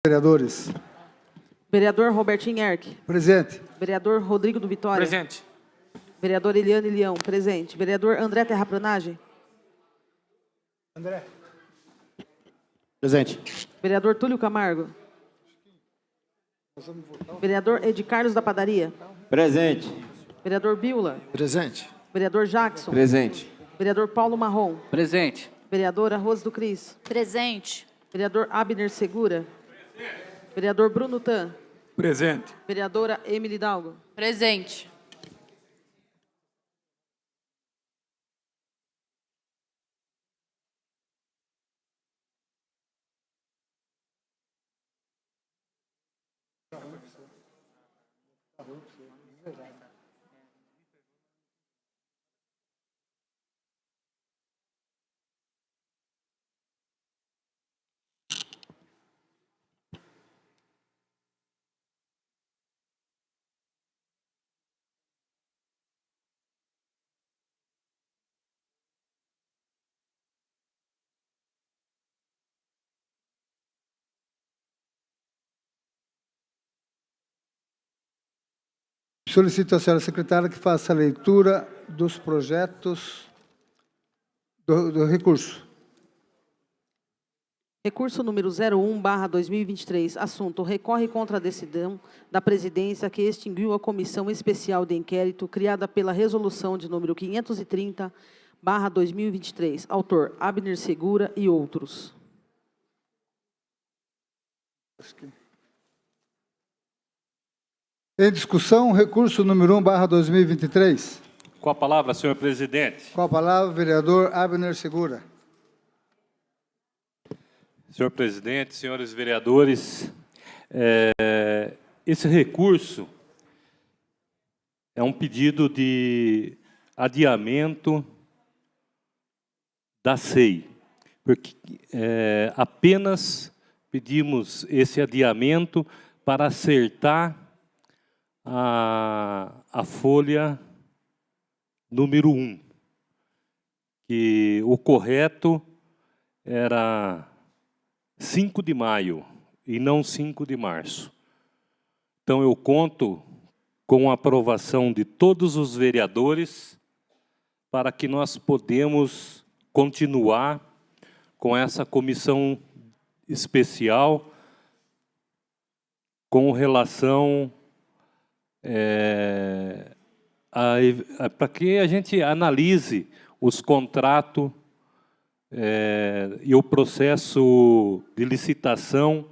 Vereadores. Vereador Robertinho Erck. Presente. Vereador Rodrigo do Vitória. Presente. Vereador Eliane Leão. Presente. Vereador André Terraplanagem. André. Presente. Vereador Túlio Camargo. Vereador Ed Carlos da Padaria. Presente. Vereador Biula. Presente. Vereador Jackson. Presente. Vereador Paulo Marrom. Presente. Vereadora Rose do Cris. Presente. Vereador Abner Segura. Vereador Bruno Tan. Presente. Vereadora Emily Dalgo. Presente. Solicito à senhora secretária que faça a leitura dos projetos do recurso. Recurso número 01/2023. Assunto: recorre contra a decisão da presidência que extinguiu a comissão especial de inquérito criada pela resolução de número 530/2023. Autor: Abner Segura e outros. Em discussão, recurso número 1/2023. Com a palavra, senhor presidente. Com a palavra, vereador Abner Segura. Senhor presidente, senhores vereadores, esse recurso é um pedido de adiamento da SEI, porque apenas pedimos esse adiamento para acertar a folha número 1, que o correto era 5 de maio e não 5 de março. Então, eu conto com a aprovação de todos os vereadores para que nós podemos continuar com essa comissão especial com relação para que a gente analise os contratos e o processo de licitação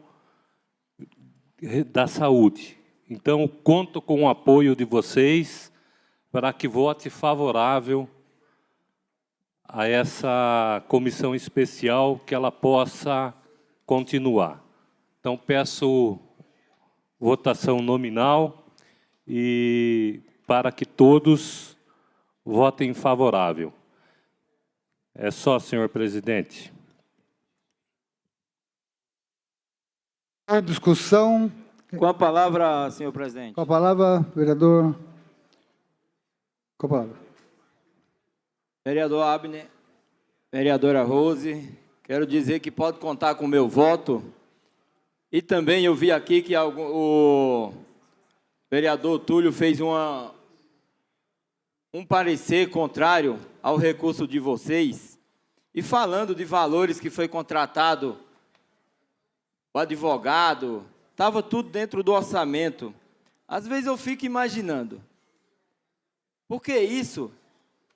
da saúde. Então, conto com o apoio de vocês para que vote favorável a essa comissão especial, que ela possa continuar. Então, peço votação nominal e para que todos votem favorável. É só, senhor presidente. Em discussão. Com a palavra, senhor presidente. Com a palavra, vereador. Com a palavra. Vereador Abner, vereadora Rose, quero dizer que pode contar com o meu voto. E também eu vi aqui que o vereador Túlio fez um parecer contrário ao recurso de vocês, e falando de valores que foi contratado, o advogado, estava tudo dentro do orçamento. Às vezes eu fico imaginando, porque isso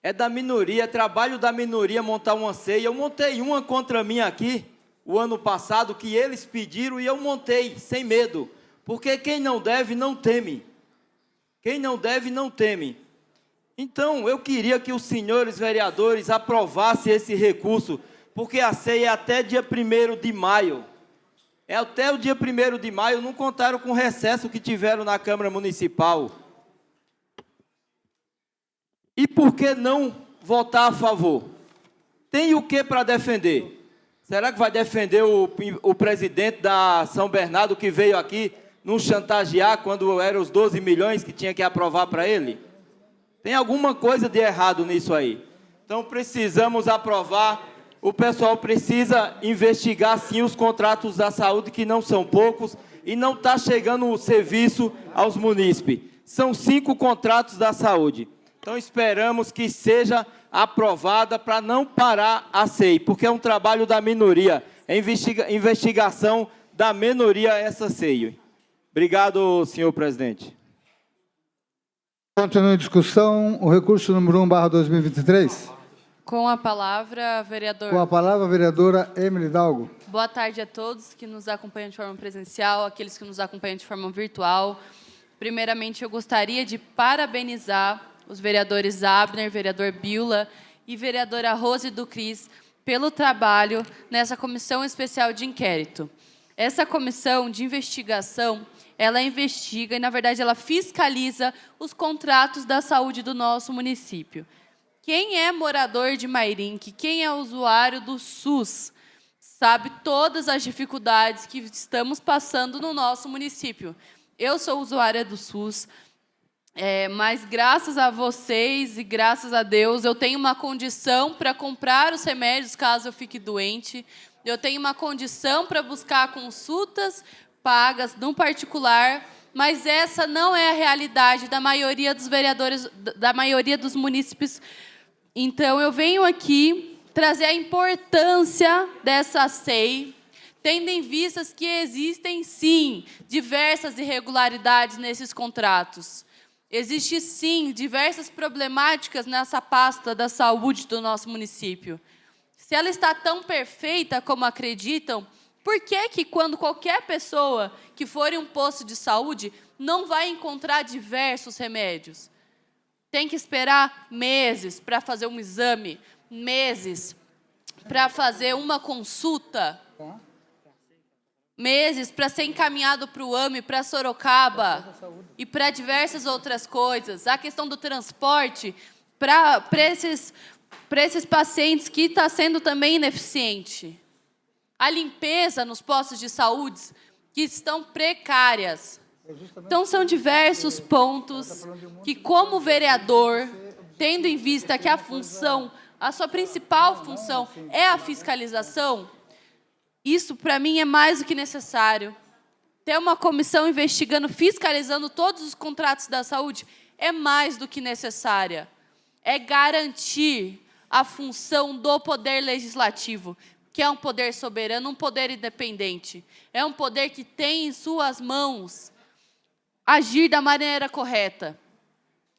é da minoria, é trabalho da minoria montar uma ceia. Eu montei uma contra mim aqui, o ano passado, que eles pediram, e eu montei, sem medo, porque quem não deve, não teme. Quem não deve, não teme. Então, eu queria que os senhores vereadores aprovassem esse recurso, porque a ceia é até dia 1º de maio. É até o dia 1º de maio, não contaram com o recesso que tiveram na Câmara Municipal. E por que não votar a favor? Tem o que para defender? Será que vai defender o presidente da São Bernardo, que veio aqui nos chantagear quando eram os 12 milhões que tinha que aprovar para ele? Tem alguma coisa de errado nisso aí. Então, precisamos aprovar o pessoal precisa investigar, sim, os contratos da saúde, que não são poucos, e não está chegando o serviço aos munícipes. São 5 contratos da saúde. Então, esperamos que seja aprovada para não parar a SEI, porque é um trabalho da minoria, é investigação da minoria essa SEI. Obrigado, senhor presidente. Continua em discussão o recurso número 1/2023. Com a palavra, vereador. Com a palavra, a vereadora Emily Dalgo. Boa tarde a todos que nos acompanham de forma presencial, aqueles que nos acompanham de forma virtual. Primeiramente, eu gostaria de parabenizar os vereadores Abner, vereador Biola e vereadora Rose do Cris pelo trabalho nessa comissão especial de inquérito. Essa comissão de investigação, ela investiga e, na verdade, ela fiscaliza os contratos da saúde do nosso município. Quem é morador de Mairinque, quem é usuário do SUS, sabe todas as dificuldades que estamos passando no nosso município. Eu sou usuária do SUS, mas graças a vocês e graças a Deus, eu tenho uma condição para comprar os remédios caso eu fique doente, eu tenho uma condição para buscar consultas pagas no particular, mas essa não é a realidade da maioria dos vereadores, da maioria dos munícipes. Então, eu venho aqui trazer a importância dessa SEI, tendo em vista que existem, sim, diversas irregularidades nesses contratos. Existem, sim, diversas problemáticas nessa pasta da saúde do nosso município. Se ela está tão perfeita como acreditam, por que quando qualquer pessoa que for em um posto de saúde não vai encontrar diversos remédios? Tem que esperar meses para fazer um exame, meses para fazer uma consulta, meses para ser encaminhado para o AME, para Sorocaba e para diversas outras coisas. A questão do transporte para esses pacientes que está sendo também ineficiente. A limpeza nos postos de saúde que estão precárias. Então, são diversos pontos que, como vereador, tendo em vista que a sua principal função é a fiscalização, isso, para mim, é mais do que necessário. Ter uma comissão investigando, fiscalizando todos os contratos da saúde é mais do que necessária. É garantir a função do poder legislativo, que é um poder soberano, um poder independente. É um poder que tem em suas mãos agir da maneira correta.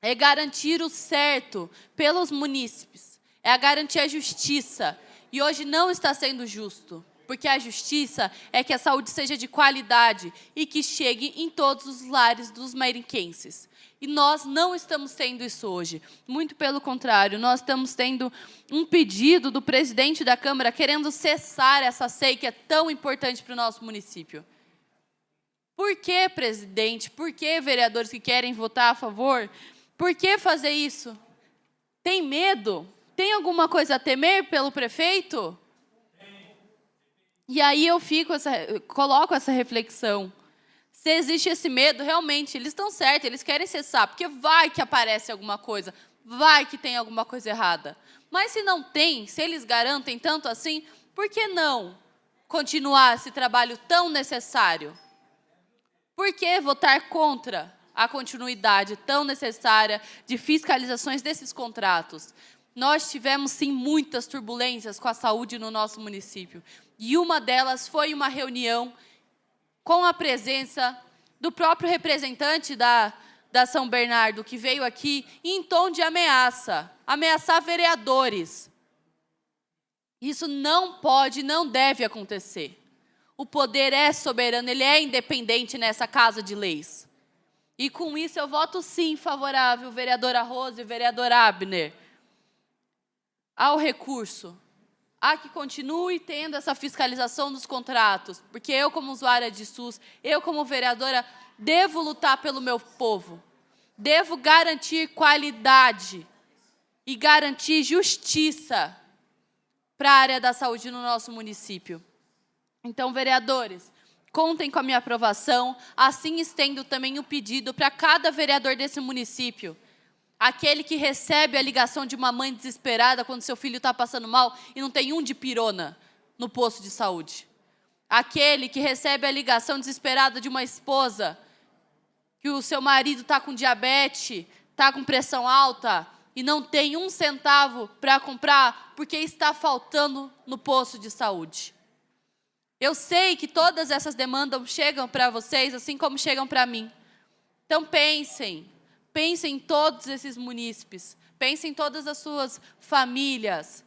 É garantir o certo pelos munícipes. É garantir a justiça. E hoje não está sendo justo. Porque a justiça é que a saúde seja de qualidade e que chegue em todos os lares dos mairinquenses. E nós não estamos tendo isso hoje. Muito pelo contrário, nós estamos tendo um pedido do presidente da Câmara querendo cessar essa SEI que é tão importante para o nosso município. Por que, presidente? Por que, vereadores que querem votar a favor? Por que fazer isso? Tem medo? Tem alguma coisa a temer pelo prefeito? E aí eu coloco essa reflexão. Se existe esse medo, realmente, eles estão certos, eles querem cessar, porque vai que aparece alguma coisa, vai que tem alguma coisa errada. Mas se não tem, se eles garantem tanto assim, por que não continuar esse trabalho tão necessário? Por que votar contra a continuidade tão necessária de fiscalizações desses contratos? Nós tivemos, sim, muitas turbulências com a saúde no nosso município. E uma delas foi uma reunião com a presença do próprio representante da São Bernardo, que veio aqui em tom de ameaça, ameaçar vereadores. Isso não pode, não deve acontecer. O poder é soberano, ele é independente nessa casa de leis. E com isso eu voto sim favorável, vereadora Rose e vereador Abner, ao recurso, a que continue tendo essa fiscalização dos contratos, porque eu, como usuária de SUS, eu, como vereadora, devo lutar pelo meu povo, devo garantir qualidade e garantir justiça para a área da saúde no nosso município. Então, vereadores, contem com a minha aprovação, assim estendo também o pedido para cada vereador desse município Aquele que recebe a ligação de uma mãe desesperada quando seu filho está passando mal e não tem um dipirona no posto de saúde. Aquele que recebe a ligação desesperada de uma esposa que o seu marido está com diabetes, está com pressão alta e não tem um centavo para comprar porque está faltando no posto de saúde. Eu sei que todas essas demandas chegam para vocês, assim como chegam para mim. Então pensem em todos esses munícipes, pensem em todas as suas famílias,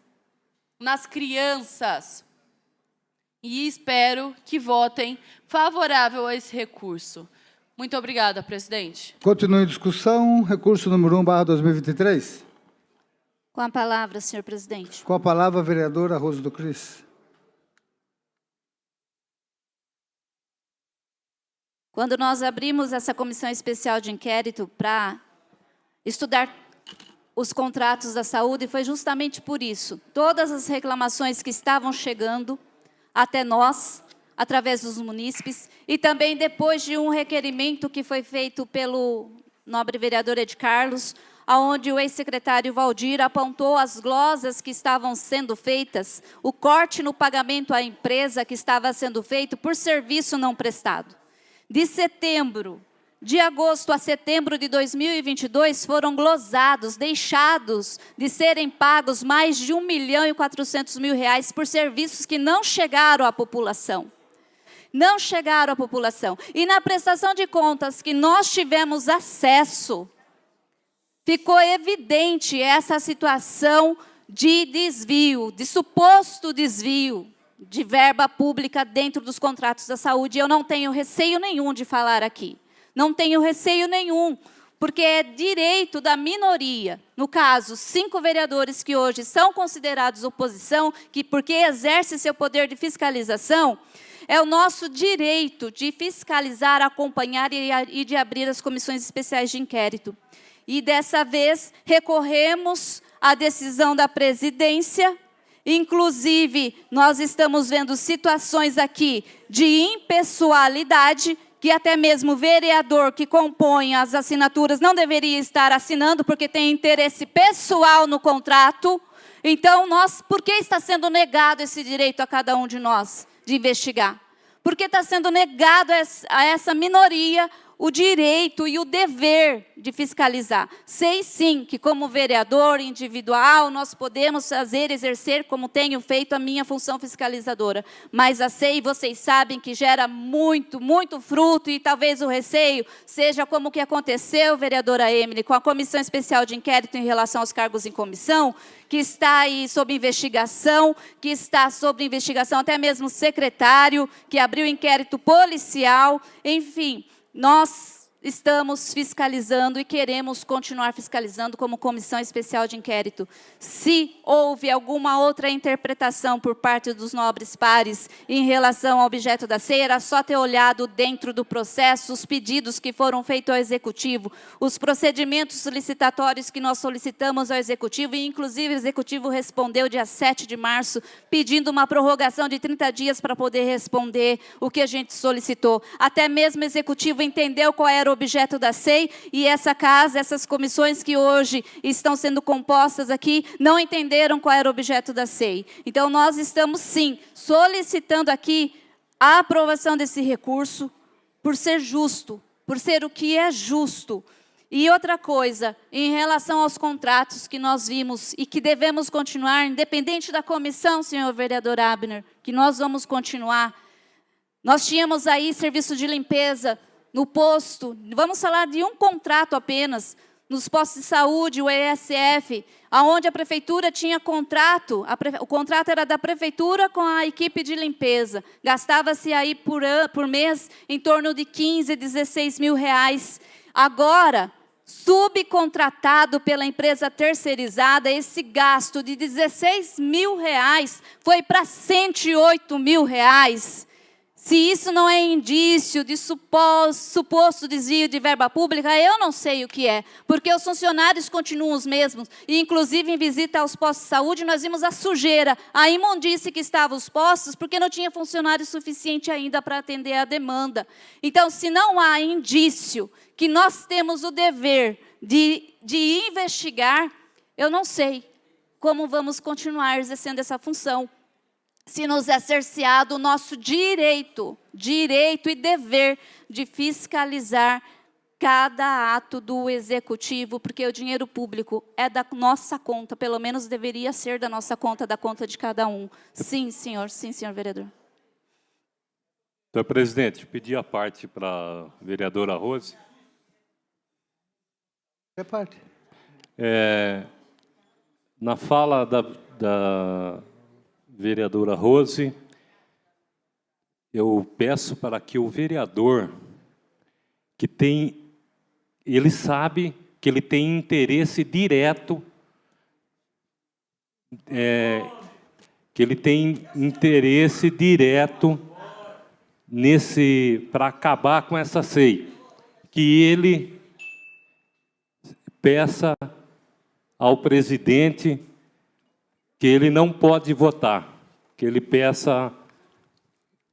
nas crianças. E espero que votem favorável a esse recurso. Muito obrigada, presidente. Continue em discussão. Recurso número 1/2023. Com a palavra, senhor presidente. Com a palavra, a vereadora Rosa do Cris. Quando nós abrimos essa comissão especial de inquérito para estudar os contratos da saúde, foi justamente por isso. Todas as reclamações que estavam chegando até nós, através dos munícipes, e também depois de um requerimento que foi feito pelo nobre vereador Ed Carlos, onde o ex-secretário Valdir apontou as glosas que estavam sendo feitas, o corte no pagamento à empresa que estava sendo feito por serviço não prestado. De agosto a setembro de 2022, foram glosados, deixados de serem pagos mais de R$ 1.400.000 por serviços que não chegaram à população. Não chegaram à população. E na prestação de contas que nós tivemos acesso, ficou evidente essa situação de desvio, de suposto desvio de verba pública dentro dos contratos da saúde. Eu não tenho receio nenhum de falar aqui. Não tenho receio nenhum, porque é direito da minoria, no caso, 5 vereadores que hoje são considerados oposição, que porque exerce seu poder de fiscalização, é o nosso direito de fiscalizar, acompanhar e de abrir as comissões especiais de inquérito. E dessa vez recorremos à decisão da presidência. Inclusive, nós estamos vendo situações aqui de impessoalidade, que até mesmo o vereador que compõe as assinaturas não deveria estar assinando, porque tem interesse pessoal no contrato. Então, por que está sendo negado esse direito a cada um de nós de investigar? Porque está sendo negado a essa minoria o direito e o dever de fiscalizar. Sei sim que como vereador individual nós podemos exercer como tenho feito a minha função fiscalizadora, mas a SEI vocês sabem que gera muito fruto e talvez o receio seja como o que aconteceu, vereadora Emily, com a Comissão Especial de Inquérito em relação aos cargos em comissão, que está aí sob investigação, até mesmo o secretário, que abriu inquérito policial, enfim. Nós estamos fiscalizando e queremos continuar fiscalizando como comissão especial de inquérito. Se houve alguma outra interpretação por parte dos nobres pares em relação ao objeto da SEI, era só ter olhado dentro do processo os pedidos que foram feitos ao Executivo, os procedimentos licitatórios que nós solicitamos ao Executivo, e inclusive o Executivo respondeu dia 7 de março, pedindo uma prorrogação de 30 dias para poder responder o que a gente solicitou. Até mesmo o Executivo entendeu qual era o objeto da SEI, e essa casa, essas comissões que hoje estão sendo compostas aqui, não entenderam qual era o objeto da SEI. Então, nós estamos, sim, solicitando aqui a aprovação desse recurso, por ser justo, por ser o que é justo. E outra coisa, em relação aos contratos que nós vimos e que devemos continuar, independente da comissão, senhor vereador Abner, que nós vamos continuar. Nós tínhamos aí serviço de limpeza no posto, vamos falar de um contrato apenas, nos postos de saúde, o ESF, onde a prefeitura tinha contrato, o contrato era da prefeitura com a equipe de limpeza, gastava-se aí por mês em torno de 15, 16 mil reais. Agora, subcontratado pela empresa terceirizada, esse gasto de 16 mil reais foi para 108 mil reais. Se isso não é indício de suposto desvio de verba pública, eu não sei o que é, porque os funcionários continuam os mesmos, e inclusive em visita aos postos de saúde, nós vimos a sujeira, a imundície que estava os postos, porque não tinha funcionário suficiente ainda para atender a demanda. Então, se não há indício que nós temos o dever de investigar, eu não sei como vamos continuar exercendo essa função, se nos é cerceado o nosso direito e dever de fiscalizar cada ato do executivo, porque o dinheiro público é da nossa conta, pelo menos deveria ser da nossa conta, da conta de cada um. Sim, senhor vereador. Senhor presidente, pedi a parte para a vereadora Rose. É parte. Na fala da vereadora Rose, eu peço para que o vereador, ele sabe que ele tem interesse direto, para acabar com essa SEI, que ele peça ao presidente que ele não pode votar, que ele peça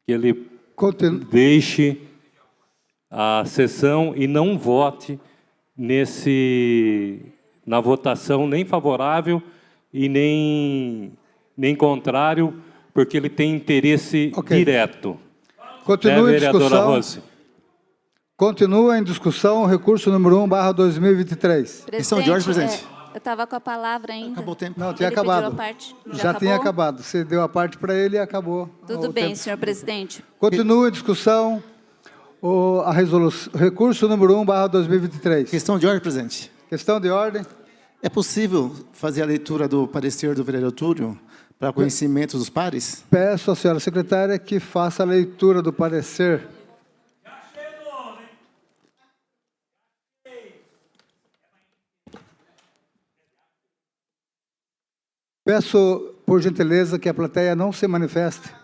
que ele deixe a sessão e não vote na votação nem favorável e nem contrário, porque ele tem interesse direto. Continua em vereadora discussão. Rose. Continua em discussão o recurso número 1/2023. Questão de ordem, presidente. Eu estava com a palavra ainda. Acabou o tempo. Não, tinha Ele pediu acabado. a parte. Já tinha acabou? acabado. Você deu a parte para ele e acabou. Tudo O bem, tempo. senhor presidente. Continua em discussão o recurso número 1/2023. Questão de ordem, presidente. Questão de ordem. É possível fazer a leitura do parecer do vereador Túlio para conhecimento dos pares? Peço à senhora secretária que faça a leitura do parecer. Peço, por gentileza, que a plateia não se manifeste.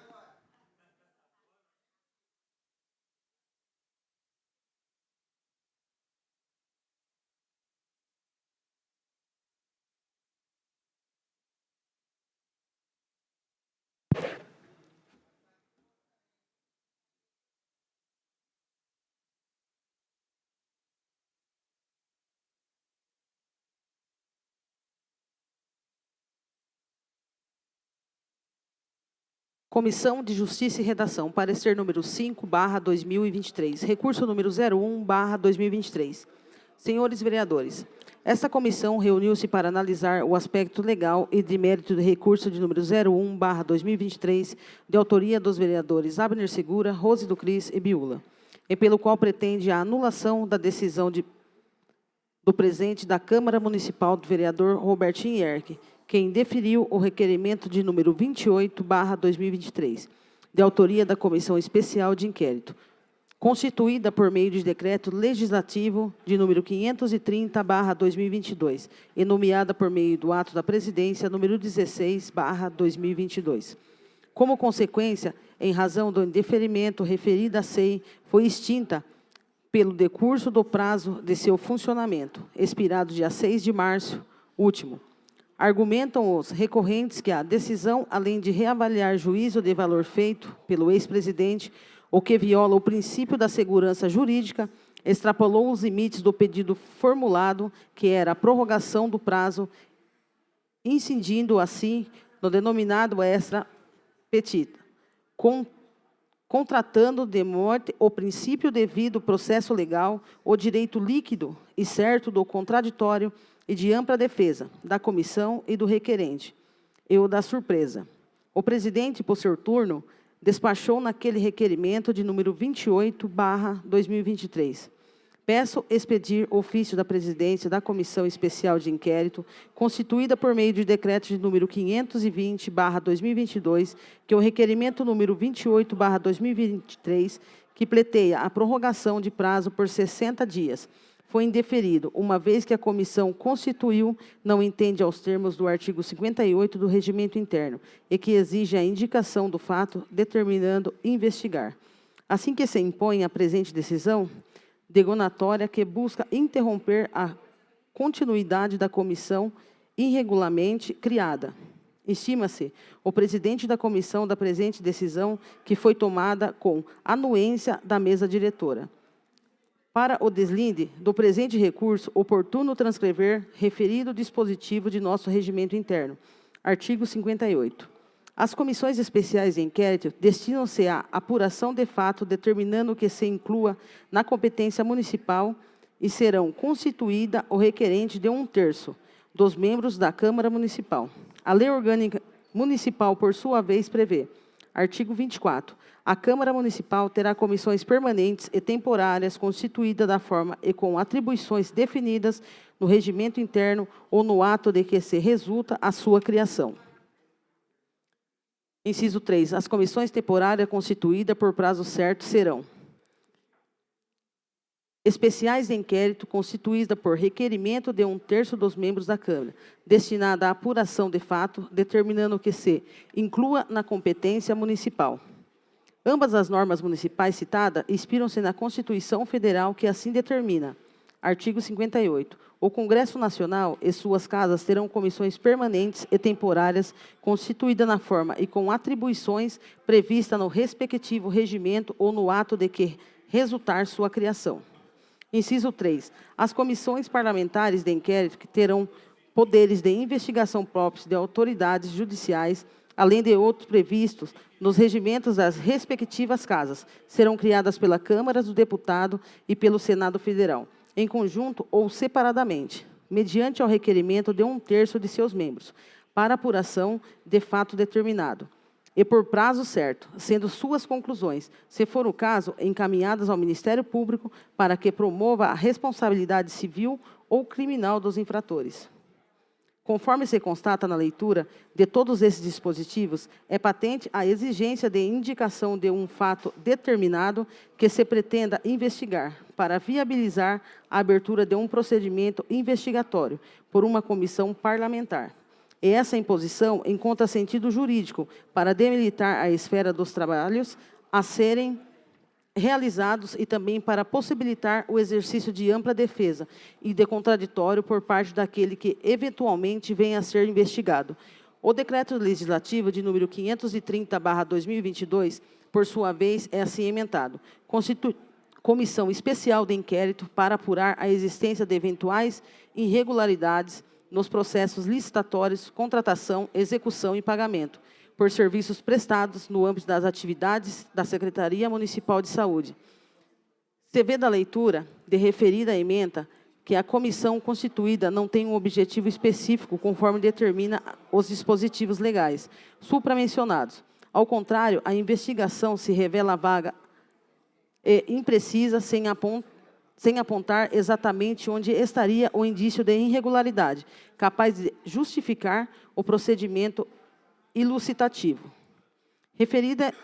Comissão de Justiça e Redação, parecer número 5/2023, recurso número 01/2023. Senhores vereadores, esta comissão reuniu-se para analisar o aspecto legal e de mérito do recurso de número 01/2023, de autoria dos vereadores Abner Segura, Rose do Cris e Biula, e pelo qual pretende a anulação da decisão do presidente da Câmara Municipal do vereador Robertinho Yerke, quem deferiu o requerimento de número 28/2023, de autoria da Comissão Especial de Inquérito, constituída por meio de decreto legislativo de número 530/2022, e nomeada por meio do ato da presidência número 16/2022. Como consequência, em razão do indeferimento referida à SEI, foi extinta pelo decurso do prazo de seu funcionamento, expirado dia 6 de março último. Argumentam os recorrentes que a decisão, além de reavaliar juízo de valor feito pelo ex-presidente, o que viola o princípio da segurança jurídica, extrapolou os limites do pedido formulado, que era a prorrogação do prazo, incidindo assim no denominado extra petita, contratando de morte o princípio devido processo legal, o direito líquido e certo do contraditório e de ampla defesa da comissão e do requerente, e o da surpresa. O presidente, por seu turno, despachou naquele requerimento de número 28/2023. Peço expedir ofício da presidência da Comissão Especial de Inquérito, constituída por meio de decreto de número 520/2022, que é o requerimento número 28/2023, que pleiteia a prorrogação de prazo por 60 dias, foi indeferido, uma vez que a comissão constituiu, não entende aos termos do artigo 58 do Regimento Interno e que exige a indicação do fato, determinando investigar. Assim que se impõe a presente decisão, degonatória que busca interromper a continuidade da comissão irregularmente criada. Estima-se o presidente da comissão da presente decisão que foi tomada com anuência da mesa diretora. Para o deslinde do presente recurso, oportuno transcrever referido dispositivo de nosso regimento interno. Artigo 58. As comissões especiais de inquérito destinam-se à apuração de fato, determinando que se inclua na competência municipal e serão constituída o requerente de 1/3 dos membros da Câmara Municipal. A Lei Orgânica Municipal, por sua vez, prevê. Artigo 24. A Câmara Municipal terá comissões permanentes e temporárias constituídas da forma e com atribuições definidas no regimento interno ou no ato de que se resulta a sua criação. Inciso 3. As comissões temporárias constituídas por prazo certo serão especiais de inquérito constituídas por requerimento de 1/3 dos membros da Câmara, destinada à apuração de fato, determinando que se inclua na competência municipal. Ambas as normas municipais citadas inspiram-se na Constituição Federal, que assim determina. Artigo 58. O Congresso Nacional e suas casas terão comissões permanentes e temporárias constituídas na forma e com atribuições previstas no respectivo regimento ou no ato de que resultar sua criação. Inciso 3. As comissões parlamentares de inquérito que terão poderes de investigação próprios de autoridades judiciais, além de outros previstos nos regimentos das respectivas casas, serão criadas pela Câmara dos Deputados e pelo Senado Federal, em conjunto ou separadamente, mediante ao requerimento de 1/3 de seus membros, para apuração de fato determinado, e por prazo certo, sendo suas conclusões, se for o caso, encaminhadas ao Ministério Público para que promova a responsabilidade civil ou criminal dos infratores. Conforme se constata na leitura de todos esses dispositivos, é patente a exigência de indicação de um fato determinado que se pretenda investigar, para viabilizar a abertura de um procedimento investigatório por uma comissão parlamentar. E essa imposição encontra sentido jurídico para delimitar a esfera dos trabalhos a serem realizados e também para possibilitar o exercício de ampla defesa e de contraditório por parte daquele que eventualmente venha a ser investigado. O Decreto Legislativo de número 530/2022, por sua vez, é assim emendado. Constitui comissão especial de inquérito para apurar a existência de eventuais irregularidades nos processos licitatórios, contratação, execução e pagamento por serviços prestados no âmbito das atividades da Secretaria Municipal de Saúde. Se vê da leitura de referida ementa que a comissão constituída não tem um objetivo específico, conforme determina os dispositivos legais supramencionados. Ao contrário, a investigação se revela vaga e imprecisa, sem apontar exatamente onde estaria o indício de irregularidade, capaz de justificar o procedimento ilucitativo. Referida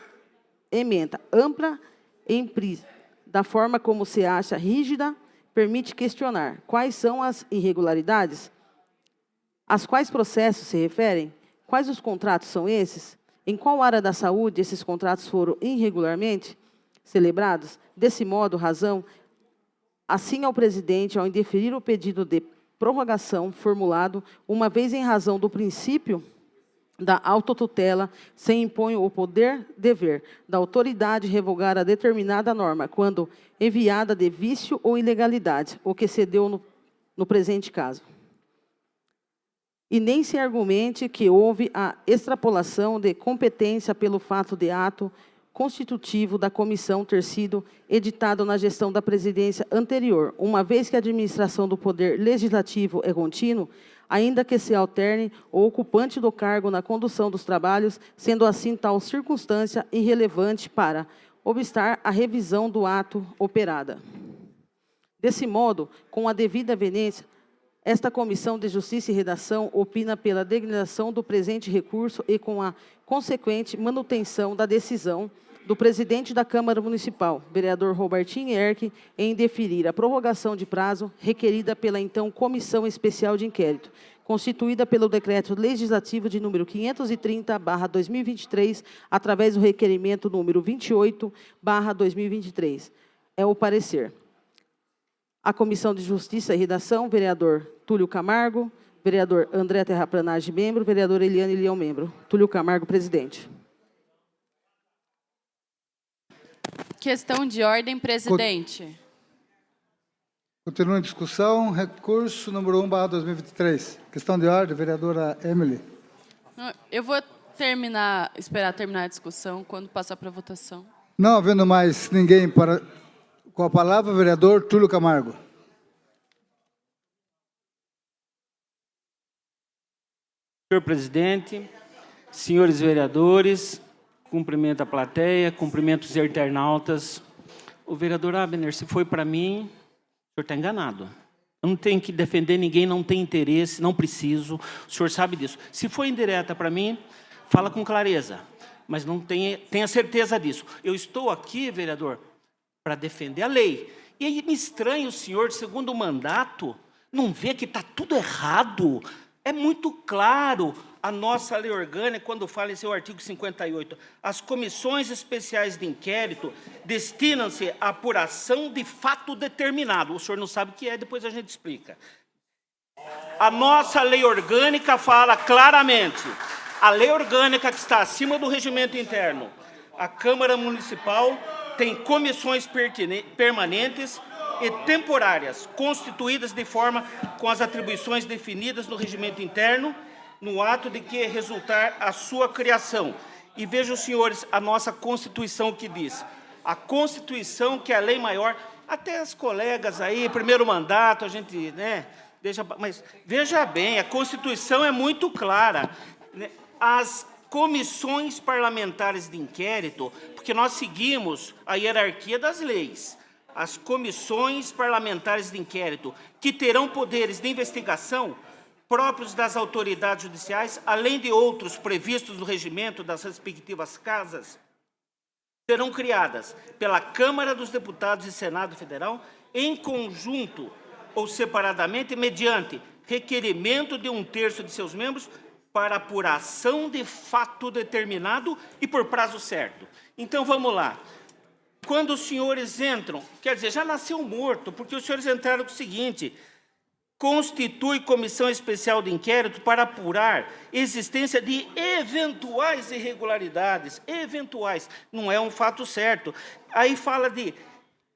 ementa ampla e implícita, da forma como se acha rígida, permite questionar quais são as irregularidades, às quais processos se referem, quais os contratos são esses, em qual área da saúde esses contratos foram irregularmente celebrados. Desse modo, razão, assim ao presidente, ao indeferir o pedido de prorrogação formulado, uma vez em razão do princípio da autotutela, se impõe o poder-dever da autoridade revogar a determinada norma, quando enviada de vício ou ilegalidade, o que se deu no presente caso. E nem se argumente que houve a extrapolação de competência pelo fato de ato constitutivo da comissão ter sido editado na gestão da presidência anterior, uma vez que a administração do poder legislativo é contínuo, ainda que se alterne o ocupante do cargo na condução dos trabalhos, sendo assim tal circunstância irrelevante para obstar a revisão do ato operada. Desse modo, com a devida veniência, esta Comissão de Justiça e Redação opina pela designação do presente recurso e com a consequente manutenção da decisão do presidente da Câmara Municipal, vereador Robertinho Erck, em deferir a prorrogação de prazo requerida pela então Comissão Especial de Inquérito, constituída pelo Decreto Legislativo de número 530/2023, através do requerimento número 28/2023. É o parecer. A Comissão de Justiça e Redação, vereador Túlio Camargo, vereador André Terraplanage, membro, vereador Eliane Leão, membro. Túlio Camargo, presidente. Questão de ordem, presidente. Continua em discussão. Recurso número 1/2023. Questão de ordem, vereadora Emily. Eu vou esperar terminar a discussão quando passar para a votação. Não havendo mais ninguém com a palavra, vereador Túlio Camargo. Senhor presidente, senhores vereadores, cumprimento a plateia, cumprimento os internautas. O vereador Abner, se foi para mim, o senhor está enganado. Eu não tenho que defender ninguém, não tem interesse, não preciso, o senhor sabe disso. Se foi indireta para mim, fala com clareza, mas não tenha certeza disso. Eu estou aqui, vereador, para defender a lei. E aí me estranha o senhor, segundo o mandato, não vê que está tudo errado. É muito claro a nossa lei orgânica, quando fala em seu artigo 58. As comissões especiais de inquérito destinam-se à apuração de fato determinado. O senhor não sabe o que é, depois a gente explica. A nossa lei orgânica fala claramente. A lei orgânica que está acima do regimento interno. A Câmara Municipal tem comissões permanentes e temporárias, constituídas de forma com as atribuições definidas no regimento interno, no ato de que resultar a sua criação. E vejam, senhores, a nossa Constituição que diz. A Constituição, que é a lei maior, até as colegas aí, primeiro mandato, a gente, né, mas veja bem, a Constituição é muito clara. As comissões parlamentares de inquérito, porque nós seguimos a hierarquia das leis. As comissões parlamentares de inquérito, que terão poderes de investigação próprios das autoridades judiciais, além de outros previstos no regimento das respectivas casas, serão criadas pela Câmara dos Deputados e Senado Federal, em conjunto ou separadamente, mediante requerimento de 1/3 de seus membros, para apuração de fato determinado e por prazo certo. Então, vamos lá. Quando os senhores entram, quer dizer, já nasceu morto, porque os senhores entraram com o seguinte: constitui comissão especial de inquérito para apurar existência de eventuais irregularidades. Eventuais, não é um fato certo. Aí fala de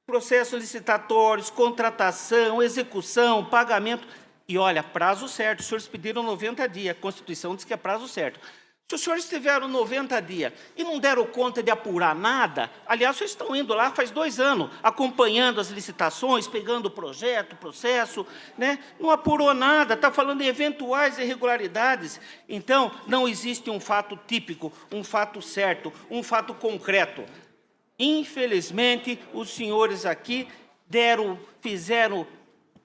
processos licitatórios, contratação, execução, pagamento. E olha, prazo certo, os senhores pediram 90 dias, a Constituição diz que é prazo certo. Se os senhores tiveram 90 dias e não deram conta de apurar nada, aliás, vocês estão indo lá faz 2 anos, acompanhando as licitações, pegando o projeto, o processo, né? Não apurou nada, está falando em eventuais irregularidades. Então, não existe um fato típico, um fato certo, um fato concreto. Infelizmente, os senhores aqui fizeram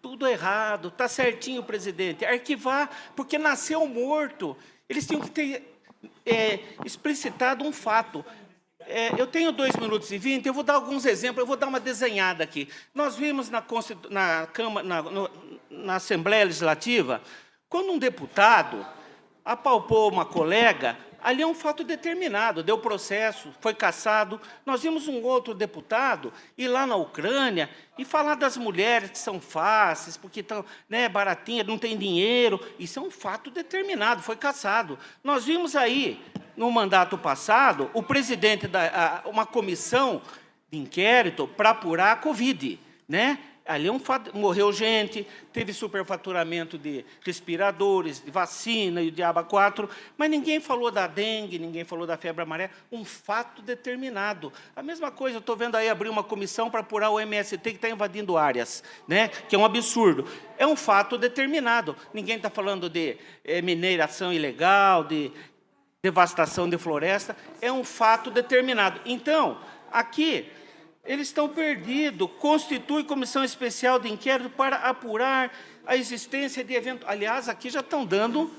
tudo errado. Está certinho, presidente. Arquivar, porque nasceu morto. Eles tinham que ter explicitado um fato. Eu tenho 2 minutos e 20, eu vou dar alguns exemplos, eu vou dar uma desenhada aqui. Nós vimos na Assembleia Legislativa, quando um deputado apalpou uma colega, ali é um fato determinado, deu processo, foi cassado. Nós vimos um outro deputado ir lá na Ucrânia e falar das mulheres que são fáceis, porque estão, né, baratinhas, não tem dinheiro. Isso é um fato determinado, foi cassado. Nós vimos aí, no mandato passado, o presidente uma comissão de inquérito para apurar a Covid, né? Ali é um fato, morreu gente, teve superfaturamento de respiradores, de vacina e o diabo 4, mas ninguém falou da dengue, ninguém falou da febre amarela, um fato determinado. A mesma coisa, eu estou vendo aí abrir uma comissão para apurar o MST que está invadindo áreas, né? Que é um absurdo. É um fato determinado. Ninguém está falando de mineração ilegal, de devastação de floresta, é um fato determinado. Então, aqui, eles estão perdidos. Constitui comissão especial de inquérito para apurar a existência de eventos. Aliás, aqui já estão dando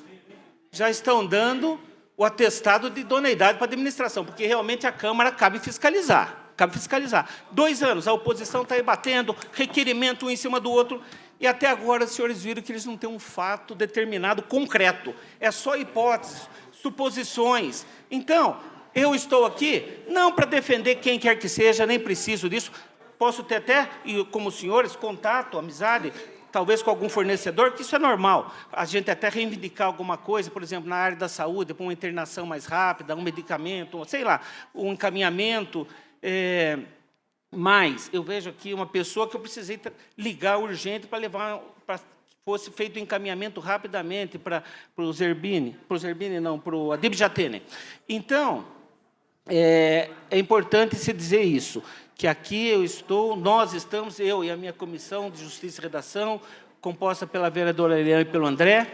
o atestado de idoneidade para a administração, porque realmente a Câmara cabe fiscalizar. Cabe fiscalizar. 2 anos, a oposição está aí batendo, requerimento um em cima do outro, e até agora os senhores viram que eles não têm um fato determinado, concreto. É só hipóteses, suposições. Então, eu estou aqui não para defender quem quer que seja, nem preciso disso. Posso ter até, como os senhores, contato, amizade, talvez com algum fornecedor, que isso é normal. A gente até reivindicar alguma coisa, por exemplo, na área da saúde, para uma internação mais rápida, um medicamento, sei lá, um encaminhamento, Mas eu vejo aqui uma pessoa que eu precisei ligar urgente para levar, para que fosse feito o encaminhamento rapidamente para o Zerbini, não, para o Adib Jatene. Então, é importante se dizer isso, que aqui nós estamos, eu e a minha comissão de Justiça e Redação, composta pela vereadora Eliane e pelo André,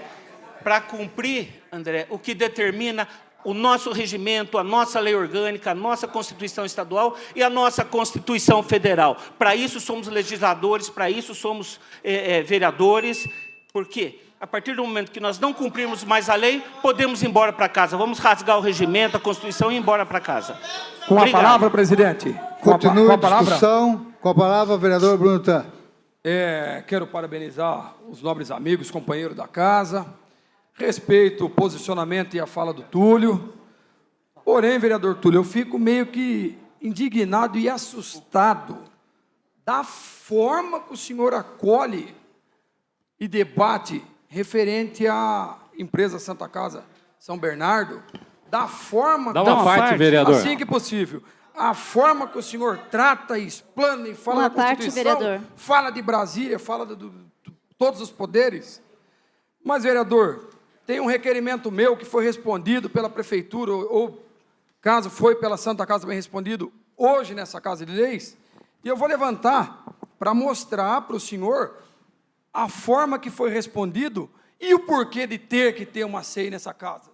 para cumprir, André, o que determina o nosso regimento, a nossa lei orgânica, a nossa Constituição Estadual e a nossa Constituição Federal. Para isso somos legisladores, para isso somos vereadores. Por quê? A partir do momento que nós não cumprirmos mais a lei, podemos ir embora para casa. Vamos rasgar o regimento, a Constituição e ir embora para casa. Com a palavra, presidente. Continue a discussão. Com a palavra, vereador Bruno Tan. Quero parabenizar os nobres amigos, companheiros da casa. Respeito o posicionamento e a fala do Túlio. Porém, vereador Túlio, eu fico meio que indignado e assustado da forma que o senhor acolhe e debate referente à empresa Santa Casa São Bernardo, da forma... Dá uma parte, vereador. Assim que possível. A forma que o senhor trata e explana e fala da Constituição, vereador. fala de Brasília, fala de todos os poderes. Mas, vereador, tem um requerimento meu que foi respondido pela prefeitura, ou caso foi pela Santa Casa bem respondido, hoje nessa Casa de Leis, e eu vou levantar para mostrar para o senhor a forma que foi respondido e o porquê de ter que ter uma CEI nessa casa.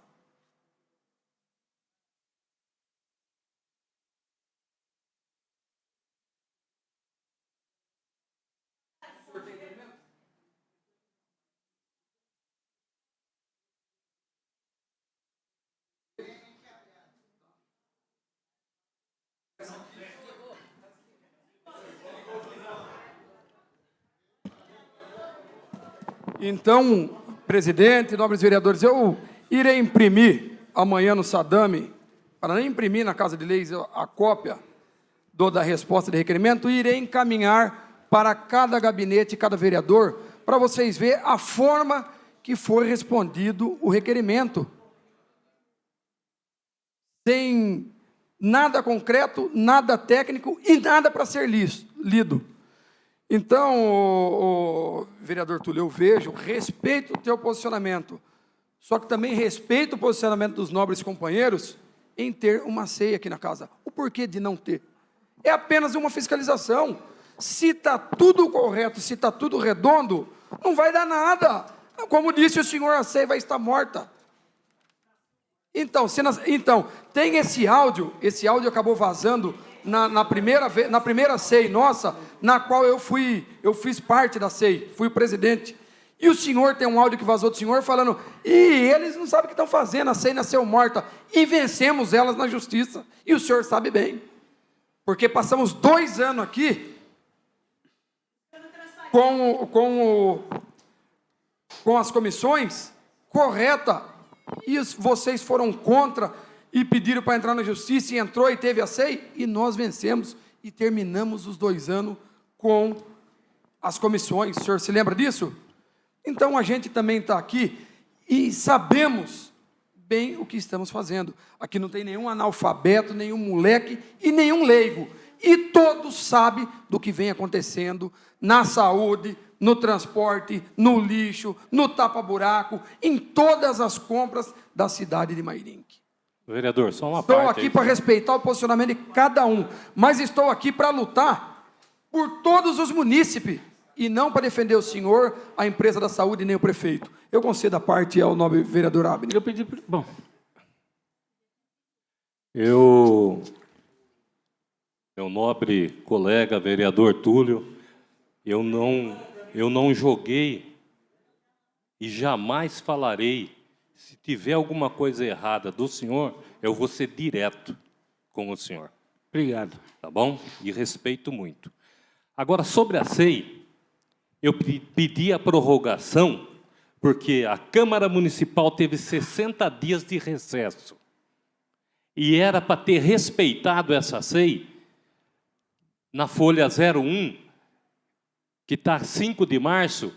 Então, presidente, nobres vereadores, eu irei imprimir amanhã no Sadame, para nem imprimir na Casa de Leis a cópia da resposta de requerimento, e irei encaminhar para cada gabinete, cada vereador, para vocês verem a forma que foi respondido o requerimento. Sem nada concreto, nada técnico e nada para ser lido. Então, vereador Túlio, eu vejo, respeito o teu posicionamento, só que também respeito o posicionamento dos nobres companheiros em ter uma ceia aqui na casa. O porquê de não ter? É apenas uma fiscalização. Se está tudo correto, se está tudo redondo, não vai dar nada. Como disse o senhor, a ceia vai estar morta. Então, tem esse áudio acabou vazando na primeira CEI nossa, na qual eu fiz parte da CEI, fui o presidente. E o senhor tem um áudio que vazou do senhor falando, eles não sabem o que estão fazendo, a CEI nasceu morta, e vencemos elas na justiça. E o senhor sabe bem, porque passamos 2 anos aqui com as comissões correta, e vocês foram contra e pediram para entrar na justiça, e entrou e teve a CEI, e nós vencemos e terminamos os 2 anos com as comissões. O senhor se lembra disso? Então a gente também está aqui e sabemos bem o que estamos fazendo. Aqui não tem nenhum analfabeto, nenhum moleque e nenhum leigo. E todos sabem do que vem acontecendo na saúde, no transporte, no lixo, no tapa-buraco, em todas as compras da cidade de Mairinque. Vereador, só uma parte. Estou aqui para respeitar o posicionamento de cada um, mas estou aqui para lutar por todos os munícipes e não para defender o senhor, a empresa da saúde, nem o prefeito. Eu concedo a parte ao nobre vereador Abner. Eu pedi... Bom. Meu nobre colega, vereador Túlio, eu não joguei e jamais falarei. Se tiver alguma coisa errada do senhor, eu vou ser direto com o senhor. Obrigado. Tá bom? E respeito muito. Agora, sobre a CEI, eu pedi a prorrogação porque a Câmara Municipal teve 60 dias de recesso. E era para ter respeitado essa CEI na folha 01, que está 5 de março,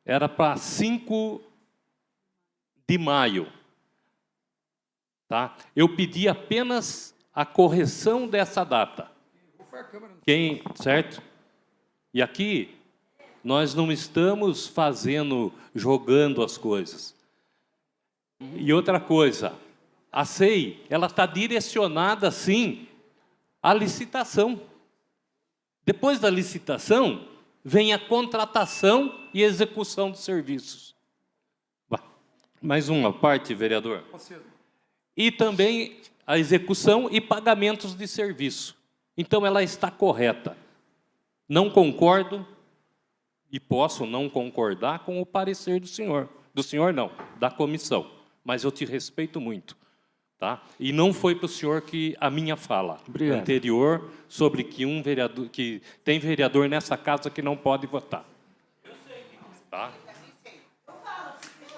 era para 5 de maio. Tá? Eu pedi apenas a correção dessa data. certo? E aqui, nós não estamos jogando as coisas. E outra coisa, a SEI, ela está direcionada, sim, à licitação. Depois da licitação, vem a contratação e execução dos serviços. Mais uma parte, vereador. E também a execução e pagamentos de serviço. Então, ela está correta. Não concordo e posso não concordar com o parecer do senhor. Do senhor, não, da comissão. Mas eu te respeito muito. Tá? E não foi para o senhor que a minha fala anterior sobre que tem vereador nessa casa que não pode votar. Tá?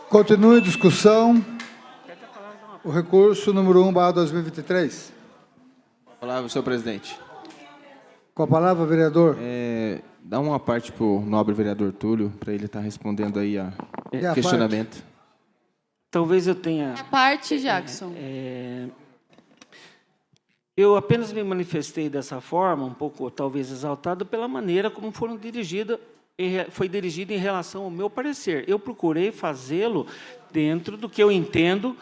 Continue a discussão. O recurso número 1/2023. Palavra, senhor presidente. Com a palavra, vereador. Dá uma parte para o nobre vereador Túlio, para ele estar respondendo aí a questionamento. Talvez eu tenha... A parte, Jackson. Eu apenas me manifestei dessa forma, um pouco talvez exaltado, pela maneira como foi dirigido em relação ao meu parecer. Eu procurei fazê-lo dentro do que eu entendo,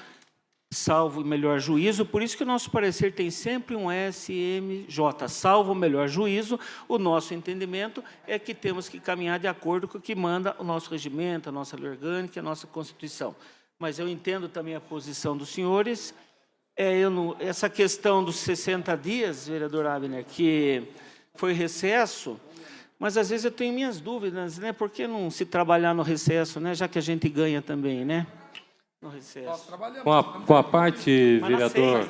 salvo o melhor juízo, por isso que o nosso parecer tem sempre um SMJ, salvo o melhor juízo, o nosso entendimento é que temos que caminhar de acordo com o que manda o nosso regimento, a nossa lei orgânica, a nossa Constituição. Mas eu entendo também a posição dos senhores. Essa questão dos 60 dias, vereador Abner, que foi recesso, mas às vezes eu tenho minhas dúvidas, né? Por que não se trabalhar no recesso, né? Já que a gente ganha também, né? No recesso. Com a parte, vereador.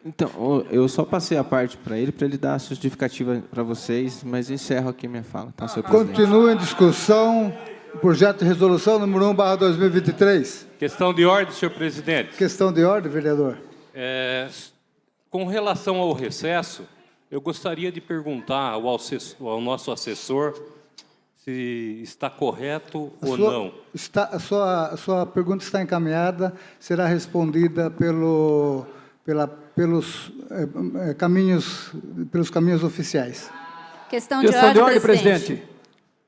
Então, eu só passei a parte para ele dar a justificativa para vocês, mas encerro aqui minha fala, tá, senhor presidente? Continua em discussão. Projeto de resolução número 1/2023. Questão de ordem, senhor presidente. Questão de ordem, vereador. Com relação ao recesso, eu gostaria de perguntar ao nosso assessor se está correto ou não. A sua pergunta está encaminhada, será respondida pelos caminhos oficiais. Questão de ordem, presidente.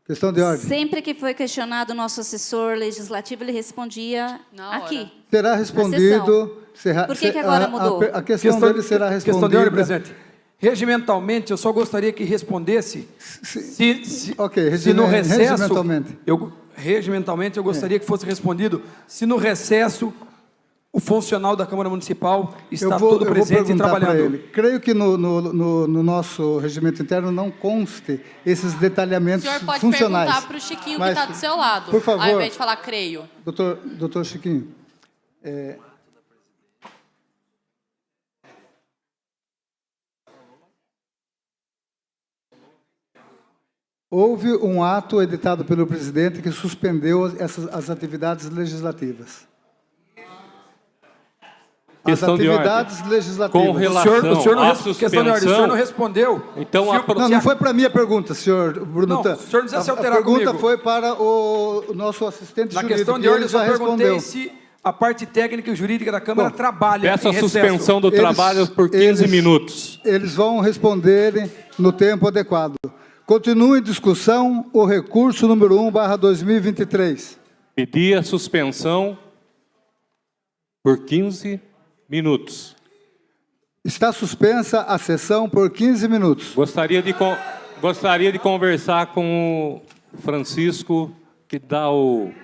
Questão de ordem. Sempre que foi questionado o nosso assessor legislativo, ele respondia aqui. Será respondido. Por que agora mudou? A questão dele será respondida. Questão de ordem, presidente. Regimentalmente, eu só gostaria que respondesse se no recesso... Regimentalmente, eu gostaria que fosse respondido se no recesso o funcional da Câmara Municipal está todo presente e trabalhando. Creio que no nosso regimento interno não conste esses detalhamentos funcionais. O senhor pode perguntar para o Chiquinho que está do seu lado, por favor, ao invés de falar creio. Doutor Chiquinho, houve um ato editado pelo presidente que suspendeu as atividades legislativas. As atividades legislativas. Com relação à suspensão... O senhor não respondeu. Então, não foi para mim a pergunta, senhor Bruno. Não, o senhor não precisa se alterar comigo. A pergunta foi para o nosso assistente jurídico. Na questão de ordem, eu só perguntei se a parte técnica e jurídica da Câmara trabalha peço a suspensão do trabalho por 15 minutos. Eles vão responder no tempo adequado. Continua em discussão o recurso número 1/2023. Pedir a suspensão por 15 minutos. Está suspensa a sessão por 15 minutos. Gostaria de conversar com o Francisco, que dá o...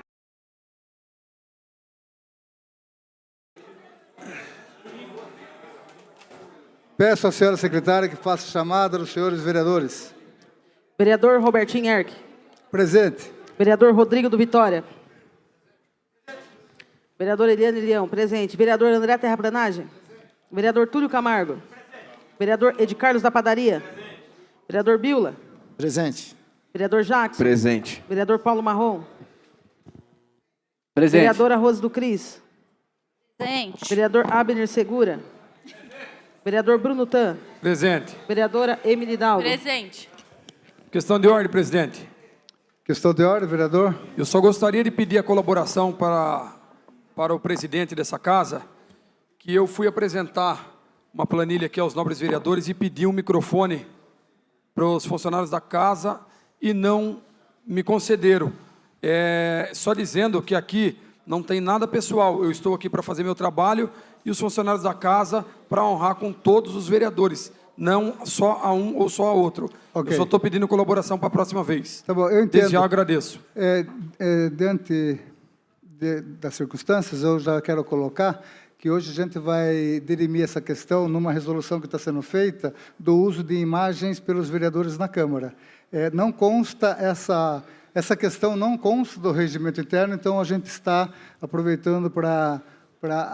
Peço à senhora secretária que faça chamada dos senhores vereadores. Vereador Robertinho Erck. Presente. Vereador Rodrigo do Vitória. Vereador Eliane Leão, presente. Vereador André Terraplanagem. Vereador Túlio Camargo. Vereador Ed Carlos da Padaria. Vereador Biula. Presente. Vereador Jackson. Presente. Vereador Paulo Marrom. Presente. Vereadora Rose do Cris. Presente. Vereador Abner Segura. Vereador Bruno Tan. Presente. Vereadora Emily Dalgo. Presente. Questão de ordem, presidente. Questão de ordem, vereador. Eu só gostaria de pedir a colaboração para o presidente dessa casa, que eu fui apresentar uma planilha aqui aos nobres vereadores e pedi um microfone para os funcionários da casa e não me concederam. Só dizendo que aqui não tem nada pessoal, eu estou aqui para fazer meu trabalho e os funcionários da casa para honrar com todos os vereadores, não só a um ou só a outro. Ok. Eu só estou pedindo colaboração para a próxima vez. Tá bom, eu entendo. Desde já agradeço. Diante das circunstâncias, eu já quero colocar que hoje a gente vai dirimir essa questão numa resolução que está sendo feita do uso de imagens pelos vereadores na Câmara. Não consta essa questão, não consta do regimento interno, então a gente está aproveitando para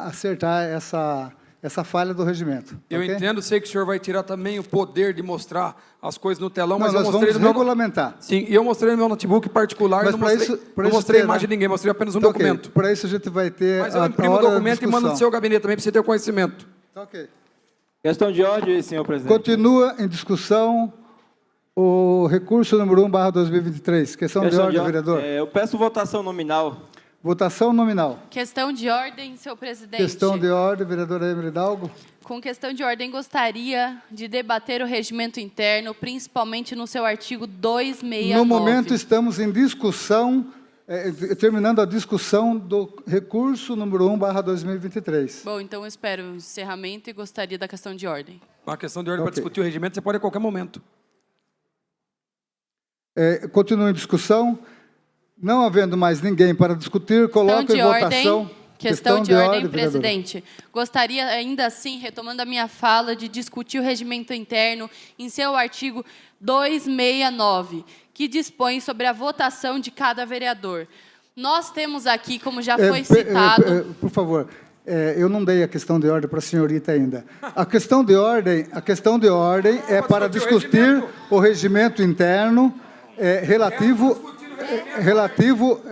acertar essa falha do regimento. Eu ok? entendo, sei que o senhor vai tirar também o poder de mostrar as coisas no telão, Não, mas eu nós mostrei vamos no meu... regulamentar. Sim, e eu mostrei no meu notebook particular, Mas não para mostrei, isso- para não isso mostrei a ter, imagem né? de ninguém, mostrei apenas um Então, ok. documento. Para isso a gente vai ter Mas eu a imprimo o hora da documento e mando no discussão. seu gabinete também, para você ter o conhecimento. Tá ok. Questão de ordem, senhor presidente. Continua em discussão o recurso número 1/2023. Questão de ordem, vereador. Eu peço votação nominal. Votação nominal. Questão de ordem, senhor presidente. Questão de ordem, vereadora Emily Hidalgo. Com questão de ordem, gostaria de debater o regimento interno, principalmente no seu artigo 269. No momento estamos em discussão, terminando a discussão do recurso número 1/2023. Bom, então eu espero o encerramento e gostaria da questão de ordem. Uma questão de ordem para Ok. discutir o regimento, você pode a qualquer momento. Continua em discussão. Não havendo mais ninguém para discutir, coloco em votação. Questão de ordem, vereadora. presidente. Gostaria, ainda assim, retomando a minha fala, de discutir o regimento interno em seu artigo 269, que dispõe sobre a votação de cada vereador. Nós temos aqui, como já foi citado... Por favor, eu não dei a questão de ordem para a senhorita ainda. A questão de ordem é para discutir o regimento interno relativo.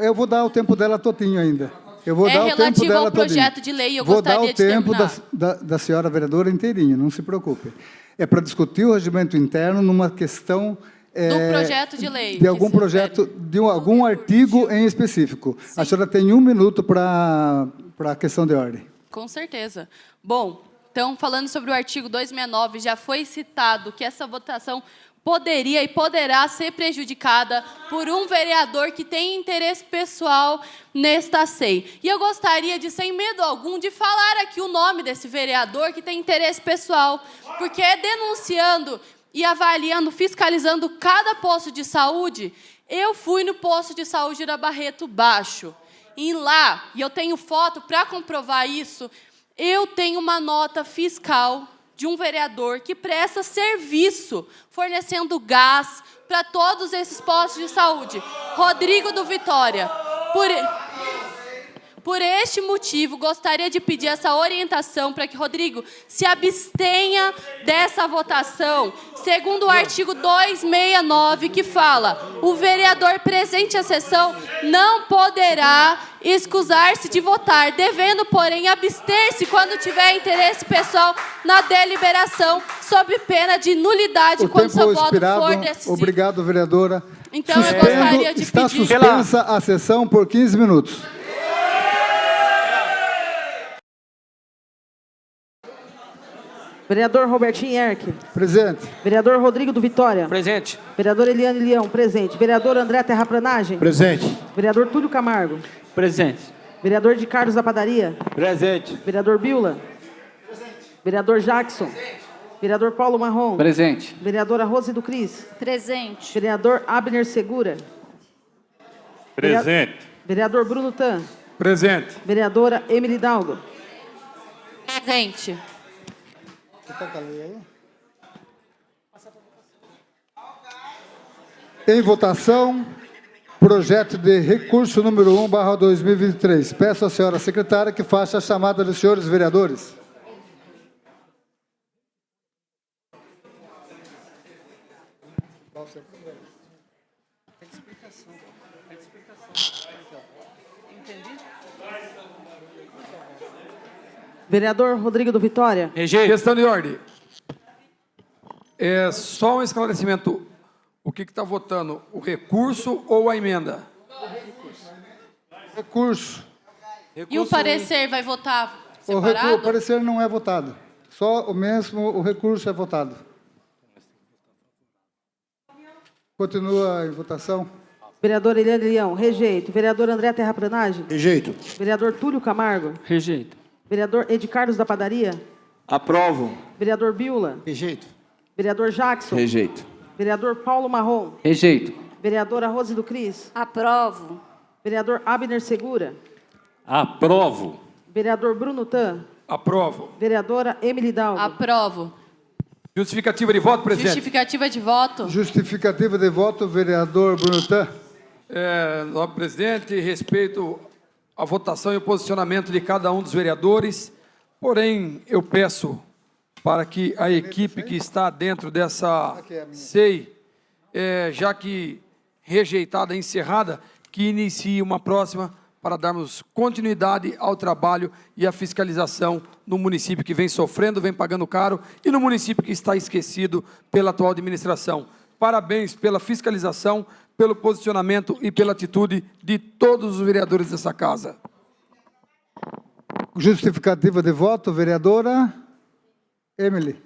Eu vou dar o tempo dela todinho ainda. Eu vou dar o tempo relativo dela ao projeto todinho. de lei, eu vou dar gostaria o de tempo terminar. da senhora vereadora inteirinho, não se preocupe. É para discutir o regimento interno numa questão Do projeto de lei. de algum projeto, de algum artigo em específico. A senhora tem 1 minuto para a questão de ordem. Com certeza. Bom, então, falando sobre o artigo 269, já foi citado que essa votação poderia e poderá ser prejudicada por um vereador que tem interesse pessoal nesta SEI. E eu gostaria de, sem medo algum, de falar aqui o nome desse vereador que tem interesse pessoal, porque denunciando e avaliando, fiscalizando cada posto de saúde, eu fui no posto de saúde da Barreto Baixo. E lá, e eu tenho foto para comprovar isso, eu tenho uma nota fiscal de um vereador que presta serviço, fornecendo gás para todos esses postos de saúde. Rodrigo do Vitória. Por este motivo, gostaria de pedir essa orientação para que Rodrigo se abstenha dessa votação, segundo o artigo 269, que fala: o vereador presente à sessão não poderá excusar-se de votar, devendo, porém, abster-se quando tiver interesse pessoal na deliberação, sob pena de nulidade quando seu voto for decisivo. Obrigado, vereadora. Então, eu gostaria de Está pedir... suspensa a sessão por 15 minutos. Vereador Robertinho Erck. Presente. Vereador Rodrigo do Vitória. Presente. Vereador Eliane Leão, presente. Vereador André Terraplanagem. Presente. Vereador Túlio Camargo. Presente. Vereador de Carlos da Padaria. Presente. Vereador Biula. Vereador Jackson. Vereador Paulo Marrom. Presente. Vereadora Rose do Cris. Presente. Vereador Abner Segura. Presente. Vereador Bruno Tan. Presente. Vereadora Emily Hidalgo. Presente. Em votação, projeto de recurso número 1/2023. Peço à senhora secretária que faça a chamada dos senhores vereadores. Vereador Rodrigo do Vitória. Rejeito. Questão de ordem. Só um esclarecimento. O que está votando? O recurso ou a emenda? Recurso. E o parecer vai votar O separado? parecer não é votado. Só o mesmo, o recurso é votado. Continua em votação. Vereador Eliane Leão, rejeito. Vereador André Terraplanagem. Rejeito. Vereador Túlio Camargo. Rejeito. Vereador Ed Carlos da Padaria. Aprovo. Vereador Biula. Rejeito. Vereador Jackson. Rejeito. Vereador Paulo Marrom. Rejeito. Vereadora Rose do Cris. Aprovo. Vereador Abner Segura. Aprovo. Vereador Bruno Tan. Aprovo. Vereadora Emily Dalgo. Aprovo. Justificativa de voto, presidente. Justificativa de voto. Justificativa de voto, vereador Bruno Tan. Nobre presidente, respeito a votação e o posicionamento de cada um dos vereadores, porém, eu peço para que a equipe que está dentro dessa SEI, já que rejeitada, encerrada, que inicie uma próxima para darmos continuidade ao trabalho e à fiscalização no município que vem sofrendo, vem pagando caro, e no município que está esquecido pela atual administração. Parabéns pela fiscalização, pelo posicionamento e pela atitude de todos os vereadores dessa casa. Justificativa de voto, vereadora Emily.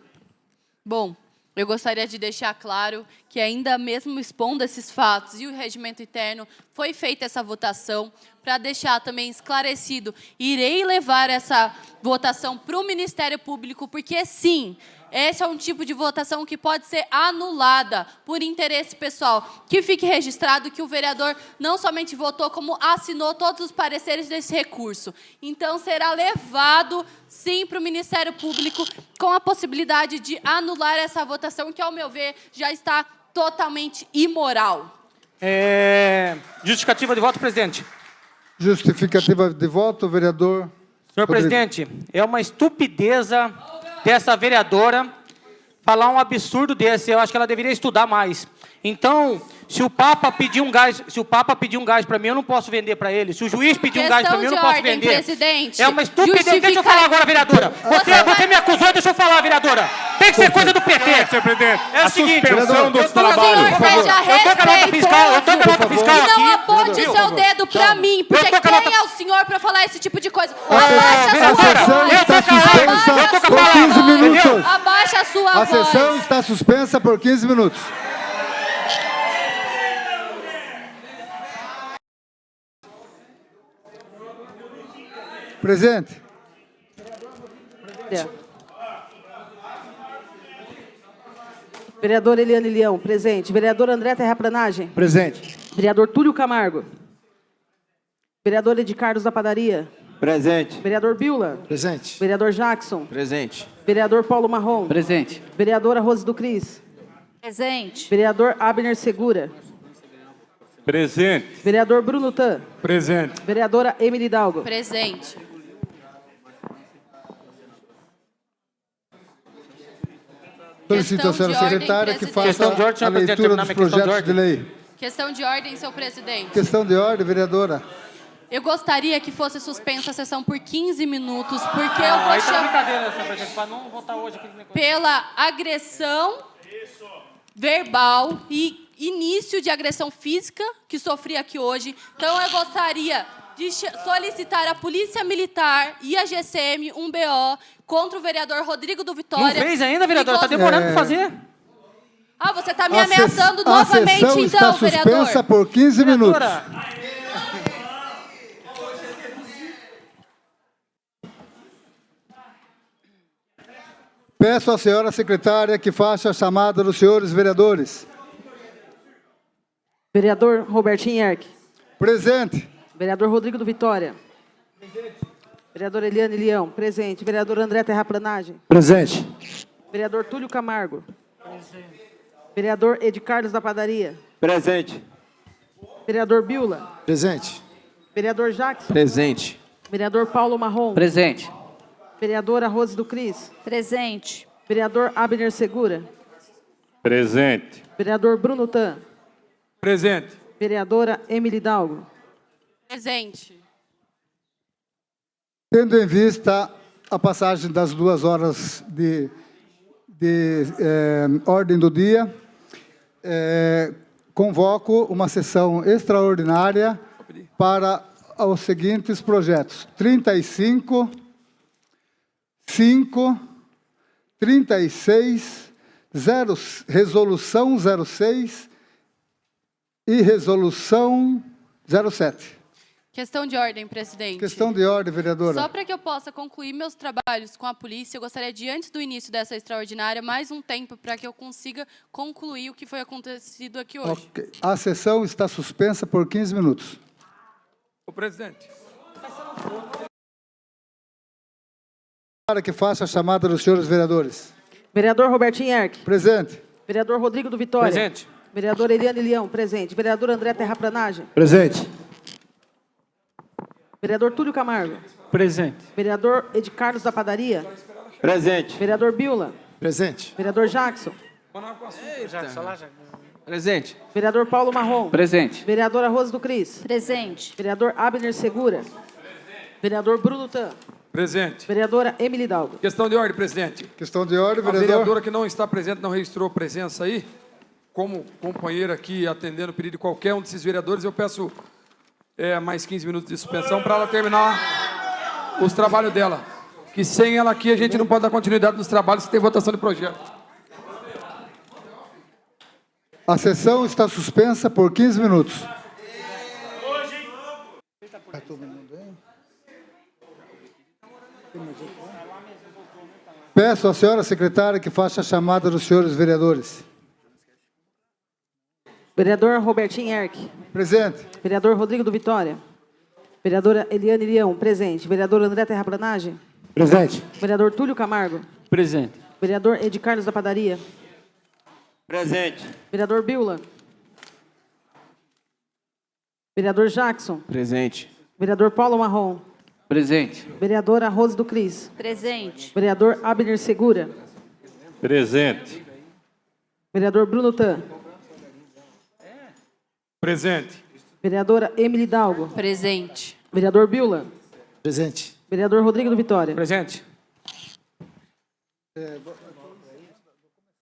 Bom, eu gostaria de deixar claro que ainda mesmo expondo esses fatos e o regimento interno, foi feita essa votação para deixar também esclarecido. Irei levar essa votação para o Ministério Público, porque sim, esse é um tipo de votação que pode ser anulada por interesse pessoal. Que fique registrado que o vereador não somente votou, como assinou todos os pareceres desse recurso. Então, será levado, sim, para o Ministério Público, com a possibilidade de anular essa votação, que, ao meu ver, já está totalmente imoral. Justificativa de voto, presidente. Justificativa de voto, vereador Senhor Rodrigo. presidente, é uma estupideza dessa vereadora falar um absurdo desse. Eu acho que ela deveria estudar mais. Então, se o Papa pedir um gás, para mim, eu não posso vender para ele. Se o juiz pedir um gás para mim, eu não posso vender. Presidente. É uma estupidez. Deixa eu falar agora, vereadora. Você me acusou, deixa eu falar, vereadora. Tem que ser coisa do PT. Senhor presidente, É o seguinte, suspensão dos eu tô trabalhos, por favor. Eu tô com a nota fiscal, E não aqui. aponte seu dedo para mim, porque tô com a nota- quem é o senhor para falar esse tipo de coisa? A sessão está suspensa por 15 minutos. Abaixa a sua A voz. sessão está suspensa por 15 minutos. Presidente. Vereador Eliane Leão, presente. Vereador André Terraplanagem. Presente. Vereador Túlio Camargo. Vereador Ed Carlos da Padaria. Presente. Vereador Biula. Presente. Vereador Jackson. Presente. Vereador Paulo Marrom. Presente. Vereadora Rose do Cris. Presente. Vereador Abner Segura. Presente. Vereador Bruno Tan. Presente. Vereadora Emily Dalgo. Presente. Solicito à senhora Questão de ordem, secretária que presidente. faça Questão de ordem, a senhor presidente, leitura terminar dos minha questão de projetos de lei. Questão de ordem, senhor presidente. Questão de ordem, vereadora. Eu gostaria que fosse suspensa a sessão por 15 minutos, porque eu vou Aí tá chamar brincadeira, senhor presidente, para não votar hoje aquele negócio. pela agressão verbal e início de agressão física que sofri aqui hoje. Então, eu gostaria de solicitar à Polícia Militar e à GCM um BO contra o vereador Rodrigo do Vitória. Não fez ainda, vereadora? Tá E demorando para fazer. Ah, você está me A ameaçando a novamente, sessão então, está suspensa vereador? por 15 minutos. Vereadora, Peço à senhora secretária que faça a chamada dos senhores vereadores. Vereador Robertinho Erck. Presente. Vereador Rodrigo do Vitória. Vereador Eliane Leão, presente. Vereador André Terraplanagem. Presente. Vereador Túlio Camargo. Vereador Ed Carlos da Padaria. Presente. Vereador Biula. Presente. Vereador Jackson. Presente. Vereador Paulo Marrom. Presente. Vereadora Rose do Cris. Presente. Vereador Abner Segura. Presente. Vereador Bruno Tan. Presente. Vereadora Emily Dalgo. Presente. Tendo em vista a passagem das 2 horas de ordem do dia, convoco uma sessão extraordinária para os seguintes projetos: 35, 5, 36, Resolução 06 e Resolução 07. Questão de ordem, presidente. Questão de ordem, vereadora. Só para que eu possa concluir meus trabalhos com a polícia, eu gostaria de, antes do início dessa extraordinária, mais um tempo para que eu consiga concluir o que foi acontecido aqui hoje. Ok. A sessão está suspensa por 15 minutos. Ô, presidente. Para que faça a chamada dos senhores vereadores. Vereador Robertinho Erck. Presente. Vereador Rodrigo do Vitória. Presente. Vereador Eliane Leão, presente. Vereador André Terraplanagem. Presente. Vereador Túlio Camargo. Presente. Vereador Ed Carlos da Padaria. Presente. Vereador Biula. Presente. Vereador Jackson. Presente. Vereador Paulo Marrom. Presente. Vereadora Rose do Cris. Presente. Vereador Abner Segura. Vereador Bruno Tan. Presente. Vereadora Emily Dalgo. Questão de ordem, presidente. Questão de ordem, A vereador. vereadora que não está presente, não registrou presença aí, como companheira aqui atendendo o pedido de qualquer um desses vereadores, eu peço mais 15 minutos de suspensão para ela terminar os trabalhos dela. Que sem ela aqui a gente não pode dar continuidade nos trabalhos se tem votação de projeto. A sessão está suspensa por 15 minutos. Peço à senhora secretária que faça a chamada dos senhores vereadores. Vereador Robertinho Erck. Presente. Vereador Rodrigo do Vitória. Vereadora Eliane Leão, presente. Vereador André Terraplanagem. Presente. Vereador Túlio Camargo. Presente. Vereador Ed Carlos da Padaria. Presente. Vereador Biula. Vereador Jackson. Presente. Vereador Paulo Marrom. Presente. Vereadora Rose do Cris. Presente. Vereador Abner Segura. Presente. Vereador Bruno Tan. Presente. Vereadora Emily Dalgo. Presente. Vereador Biula. Presente. Vereador Rodrigo do Vitória. Presente.